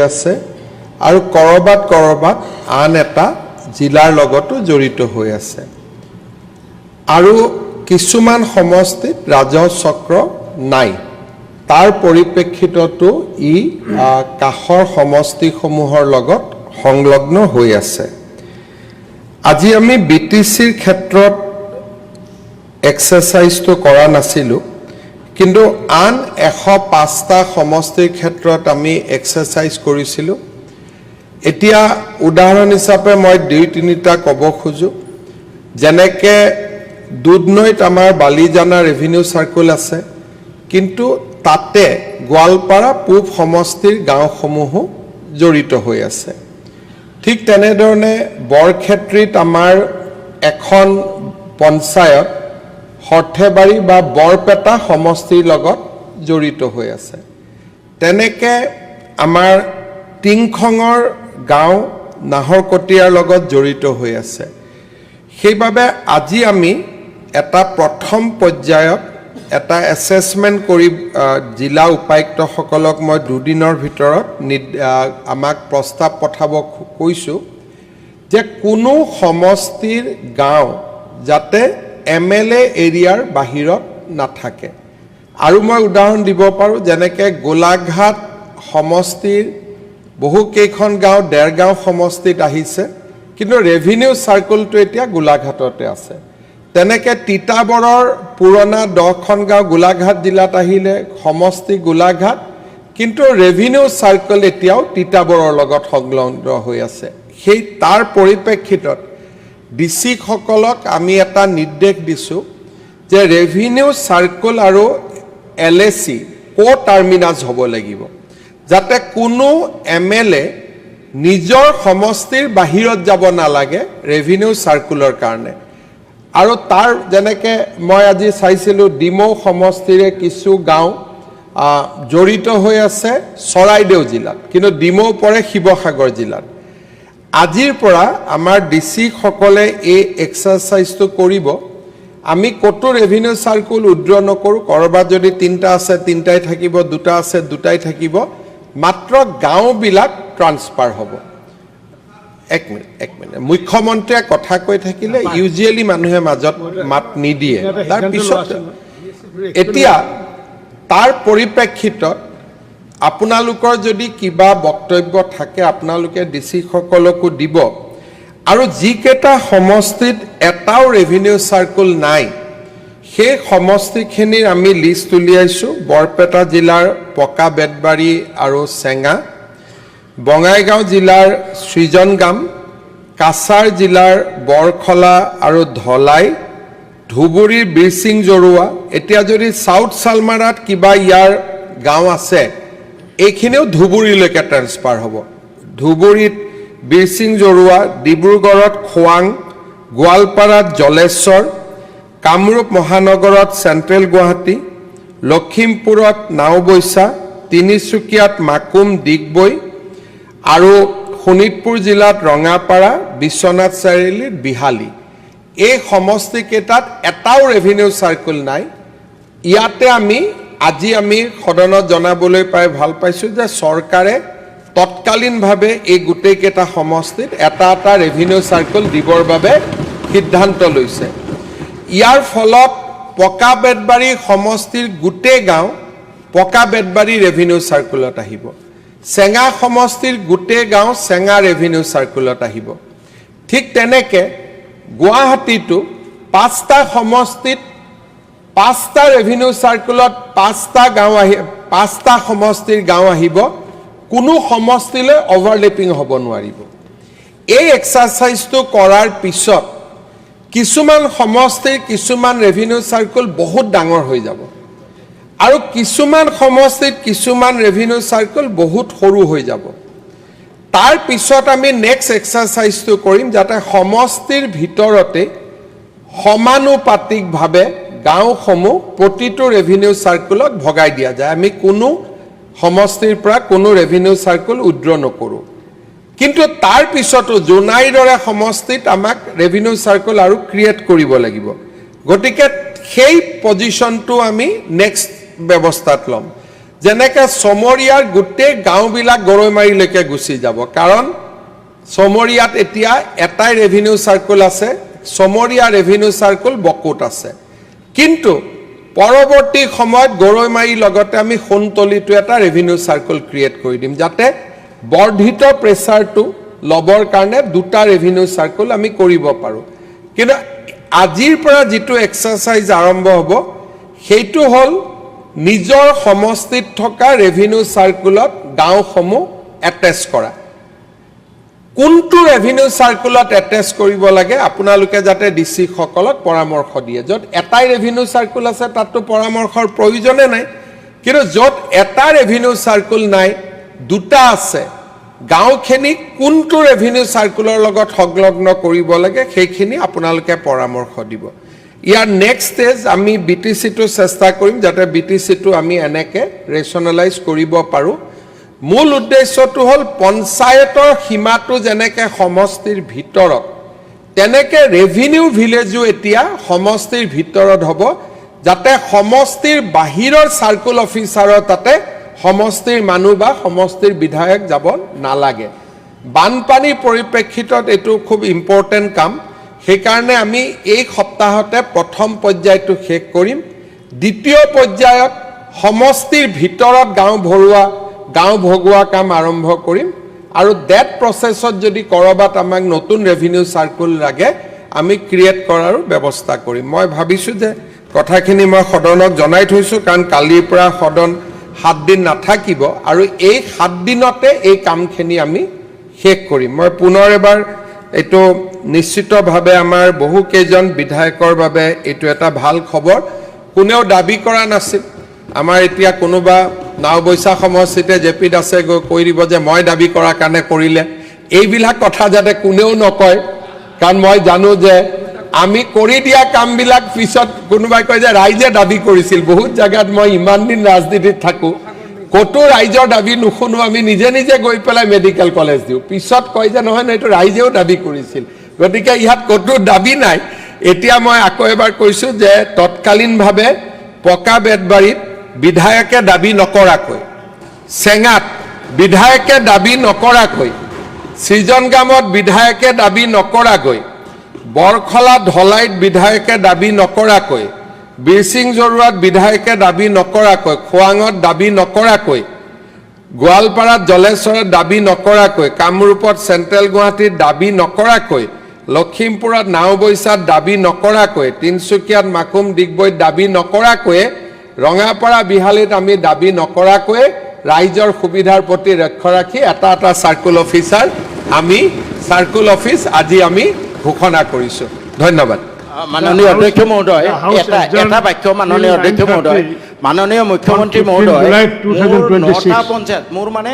আছে আৰু কৰবাত আন এটা জিলাৰ লগতো জড়িত হৈ আছে আৰু কিছুমান সমষ্টিত ৰাজহ চক্ৰ নাই তাৰ পৰিপ্ৰেক্ষিততো ই কাখৰ সমষ্টিসমূহৰ লগত সংলগ্ন হৈ আছে আজি আমি বিটিচিৰ ক্ষেত্ৰত এক্সাৰসাইজটো কৰা নাছিলো কিন্তু আন 105টা সমষ্টিৰ ক্ষেত্ৰত আমি এক্সাৰসাইজ কৰিছিলো এতিয়া উদাহৰণ হিচাপে মই 2-3টা ক'ব খুজো যেনেকে দুধনৈত আমাৰ বালিজানা ৰেভিনিউ সাৰ্কেল আছে কিন্তু তাতে গোৱালপাৰা পূব সমষ্টিৰ গাঁওসমূহ জড়িত হৈ আছে ঠিক তেনেধৰণে বৰক্ষেত্ৰীত আমাৰ এখন পঞ্চায়ত হৰ্থেবাৰী বা বৰপেটা সমষ্টিৰ লগত জড়িত হৈ আছে তেনেকে আমাৰ টিংখঙৰ গাঁও নাহৰকটীয়াৰ লগত জড়িত হৈ আছে সেইবাবে আজি আমি এটা প্ৰথম পৰ্যায়ত এটা এসেসমেন্ট কৰি জিলা উপায়ুক্তসকলক মই 2 দিনৰ ভিতৰত আমাক প্ৰস্তাৱ পঠাব কৈছো যে কোনো সমষ্টিৰ গাঁও যাতে এমএলএ এৰিয়াৰ বাহিৰত নাথাকে আৰু মই উদাহৰণ দিব পাৰো যেনেকে গোলাঘাট সমষ্টিৰ বহু কেইখন গাঁও দেৰগাঁও সমষ্টিত আহিছে কিন্তু ৰেভিনিউ সাৰ্কেলটো এতিয়া গোলাঘাটতে আছে তেনেকে তিতাবৰৰ পুৰণা 10খন গাঁও গোলাঘাট জিলাত আহিলে সমষ্টি গোলাঘাট কিন্তু ৰেভিনিউ সাৰ্কেল এতিয়াও তিতাবৰৰ লগত সংলগ্ন হৈ আছে সেই তাৰ পৰিপ্ৰেক্ষিতত ডিসি সকলক আমি এটা নিৰ্দেশ দিছো যে ৰেভিনিউ সাৰ্কেল আৰু এলএসি কো টাৰ্মিনাস হ'ব লাগিব যাতে কোনো এমএলএ নিজৰ সমষ্টিৰ বাহিৰত যাব নালাগে ৰেভিনিউ সাৰ্কুলৰ কাৰণে আৰু তাৰ যেনেকে মই আজি চাইছিলো ডিমৌ সমষ্টিৰে কিছু গাঁও জড়িত হৈ আছে চৰাইদেউ জিলাত কিন্তু ডিমৌ পৰে শিৱসাগৰ জিলাত আজিৰ পৰা আমাৰ ডিসি সকলে এই এক্সাৰসাইজটো কৰিব আমি কত ৰেভিনিউ সাৰ্কুল উদ্ৰ নকৰো কৰবাত যদি 3টা আছে 3টাই থাকিব 2টা আছে 2টাই থাকিব মাত্ৰ গাঁও বিলাক ট্ৰান্সফাৰ হ'ব এক মিনিট মুখ্যমন্ত্ৰীয়ে কথা কৈ থাকিলে ইউজুৱেলি মানুহে মাজত মাত নিদিয়ে তাৰ পিছত এতিয়া তাৰ পৰিপ্ৰেক্ষিতত আপোনালোকৰ যদি কিবা বক্তব্য থাকে আপোনালোকে ডিসি সকলকো দিব আৰু যিকেটা সমষ্টিত এটাও ৰেভিনিউ সাৰ্কেল নাই সেই সমষ্টিখিনিৰ আমি লিষ্ট উলিয়াইছো বৰপেটা জিলাৰ পকা বেদবাৰী আৰু চেঙা বঙাইগাঁও জিলাৰ সৃজনগাম কাছাৰ জিলাৰ বৰখলা আৰু ধলাই ধুবুৰীৰ বিৰসিং জৰুৱা এতিয়া যদি সাউথ সালমাৰাত কিবা ইয়াৰ গাঁও আছে এইখিনিও ধুবুৰীলৈকে ট্ৰান্সফাৰ হ'ব ধুবুৰীত বিৰসিং জৰুৱা ডিব্ৰুগড়ত খোৱাং গোৱালপাৰাত জলেশ্বৰ কামৰূপ মহানগৰত সেন্ট্ৰেল গুৱাহাটী লখিমপুৰত নাওবৈছা তিনিচুকীয়াত মাকুম দিগবৈ আৰু শোণিতপুৰ জিলাত ৰঙাপাৰা বিশ্বনাথ চাৰিআলিত বিহালী এই সমষ্টি কেইটাত এটাও ৰেভিনিউ সাৰ্কেল নাই ইয়াতে আজি আমি সদনত জনাবলৈ পাই ভাল পাইছো যে চৰকাৰে তৎকালীনভাৱে এই গোটেই কেইটা সমষ্টিত এটা ৰেভিনিউ সাৰ্কেল দিবৰ বাবে সিদ্ধান্ত লৈছে ইয়াৰ ফলত পকা বেদবাৰী সমষ্টিৰ গোটেই গাঁও পকা বেদবাৰী ৰেভিনিউ সাৰ্কেলত আহিব চেঙা সমষ্টিৰ গোটেই গাঁও চেঙা ৰেভিনিউ সাৰ্কেলত আহিব ঠিক তেনেকে গুৱাহাটীটো 5টা সমষ্টিত 5টা ৰেভিনিউ সাৰ্কেলত 5টা গাঁও 5টা সমষ্টিৰ গাঁও আহিব কোনো সমষ্টিলৈ ওভাৰলেপিং হ'ব নোৱাৰিব এই এক্সাৰসাইজটো কৰাৰ পিছত কিছুমান সমষ্টিৰ কিছুমান ৰেভিনিউ সাৰ্কেল বহুত ডাঙৰ হৈ যাব আৰু কিছুমান সমষ্টিত কিছুমান ৰেভিনিউ সাৰ্কেল বহুত সৰু হৈ যাব তাৰ পিছত আমি নেক্সট এক্সাৰসাইজটো কৰিম যাতে সমষ্টিৰ ভিতৰতে সমানুপাতিকভাৱে গাঁওসমূহ প্ৰতিটো ৰেভিনিউ সাৰ্কেলত ভগাই দিয়া যায় আমি কোনো সমষ্টিৰ পৰা কোনো ৰেভিনিউ সাৰ্কেল উদ্ৰ নকৰো কিন্তু তাৰ পিছতো জোনাইদৰে সমষ্টিত আমাক ৰেভিনিউ সাৰ্কেল আৰু ক্ৰিয়েট কৰিব লাগিব গতিকে সেই পজিশনটো আমি নেক্সট ব্যৱস্থাত লম যেনেকৈ চমৰীয়াৰ গোটেই গাঁওবিলাক গৰৈমাৰীলৈকে গুচি যাব কাৰণ চমৰীয়াত এতিয়া এটাই ৰেভিনিউ চাৰ্কুল আছে চমৰীয়া ৰেভিনিউ চাৰ্কুল বকুত আছে কিন্তু পৰৱৰ্তী সময়ত গৰৈমাৰীৰ লগতে আমি সোণতলীটো এটা ৰেভিনিউ চাৰ্কুল ক্ৰিয়েট কৰি দিম যাতে বৰ্ধিত প্ৰেছাৰটো লবৰ কাৰণে দুটা ৰেভিনিউ চাৰ্কুল আমি কৰিব পাৰোঁ কিন্তু আজিৰ পৰা যিটো এক্সাৰচাইজ আৰম্ভ হ'ব সেইটো হ'ল নিজৰ সমষ্টিত থকা ৰেভিনিউ চাৰ্কুলত গাঁওসমূহ এটেচ কৰা কোনটো ৰেভিনিউ চাৰ্কুলত এটেচ কৰিব লাগে আপোনালোকে যাতে ডিসি সকলক পৰামৰ্শ দিয়ে য'ত এটাই ৰেভিনিউ চাৰ্কুল আছে তাততো পৰামৰ্শৰ প্ৰয়োজনে নাই কিন্তু য'ত এটা ৰেভিনিউ চাৰ্কুল নাই দুটা আছে গাঁওখিনি কোনটো ৰেভিনিউ চাৰ্কুলৰ লগত সংলগ্ন কৰিব লাগে সেইখিনি আপোনালোকে পৰামৰ্শ দিব ইয়াৰ নেক্সট ষ্টেজ আমি বিটিচিটো চেষ্টা কৰিম যাতে বিটিচিটো আমি এনেকে ৰেচনেলাইজ কৰিব পাৰোঁ মূল উদ্দেশ্যটো হ'ল পঞ্চায়তৰ সীমাটো যেনেকৈ সমষ্টিৰ ভিতৰত তেনেকৈ ৰেভিনিউ ভিলেজো এতিয়া সমষ্টিৰ ভিতৰত হ'ব যাতে সমষ্টিৰ বাহিৰৰ চাৰ্কুল অফিচাৰৰ তাতে সমষ্টিৰ মানুহ বা সমষ্টিৰ বিধায়ক যাব নালাগে বানপানীৰ পৰিপ্ৰেক্ষিতত এইটো খুব ইম্পৰ্টেণ্ট কাম সেইকাৰণে আমি এই সপ্তাহতে প্ৰথম পৰ্যায়টো শেষ কৰিম দ্বিতীয় পৰ্যায়ত সমষ্টিৰ ভিতৰত গাঁও ভগোৱা কাম আৰম্ভ কৰিম আৰু ডেট প্ৰচেছত যদি কৰবাত আমাক নতুন ৰেভিনিউ চাৰ্কুল লাগে আমি ক্ৰিয়েট কৰাৰ ব্যৱস্থা কৰিম মই ভাবিছোঁ যে কথাখিনি মই সদনক জনাই থৈছোঁ কাৰণ কালিৰ পৰা সদন 7 দিন নাথাকিব আৰু এই 7 দিনতে এই কামখিনি আমি শেষ কৰিম মই পুনৰ এবাৰ এইটো নিশ্চিতভাৱে আমাৰ বহু কেইজন বিধায়কৰ বাবে এইটো এটা ভাল খবৰ কোনেও দাবী কৰা নাছিল আমাৰ এতিয়া কোনোবা নাওবৈচা সমষ্টিতে জেপি দাসে গৈ কৈ দিব যে মই দাবী কৰাৰ কাৰণে কৰিলে এইবিলাক কথা যাতে কোনেও নকয় কাৰণ মই জানো যে আমি কৰি দিয়া কামবিলাক পিছত কোনোবাই কয় যে ৰাইজে দাবী কৰিছিল বহুত জায়গাত মই ইমান দিন ৰাজনীতিত থাকোঁ কতো ৰাইজৰ দাবী নুশুনো আমি নিজে নিজে গৈ পেলাই মেডিকেল কলেজ দিওঁ পিছত কয় যে নহয় এইটো ৰাইজেও দাবী কৰিছিল গতিকে ইয়াত কতো দাবী নাই এতিয়া মই আকৌ এবাৰ কৈছোঁ যে তৎকালীনভাৱে পকা বেতবাৰীত বিধায়কে দাবী নকৰাকৈ চেঙাত বিধায়কে দাবী নকৰাকৈ সৃজনগামত বিধায়কে দাবী নকৰাকৈ বৰখলা ধলাইত বিধায়কে দাবী নকৰাকৈ বিৰসিং জৰুৱাত বিধায়কে দাবী নকৰাকৈ খোৱাঙত দাবী নকৰাকৈ গোৱালপাৰাত জলেশ্বৰত দাবী নকৰাকৈ কামৰূপত চেণ্ট্ৰেল গুৱাহাটীত দাবী নকৰাকৈ লখিমপুৰত নাওবৈচাত দাবী নকৰাকৈ তিনচুকীয়াত মাকুম ডিগবৈত দাবী নকৰাকৈ ৰঙাপাৰা বিহালীত আমি দাবী নকৰাকৈ ৰাইজৰ সুবিধাৰ প্ৰতি লক্ষ্য ৰাখি এটা চাৰ্কুল অফিচাৰ আমি চাৰ্কুল অফিচ আজি আমি ঘোষণা কৰিছোঁ ধন্যবাদ মাননীয় অধ্যক্ষ মহোদয় এটা বাক্য মাননীয় অধ্যক্ষ মহোদয় মাননীয় মুখ্যমন্ত্ৰী মহোদয় 9টা পঞ্চায়ত মোৰ মানে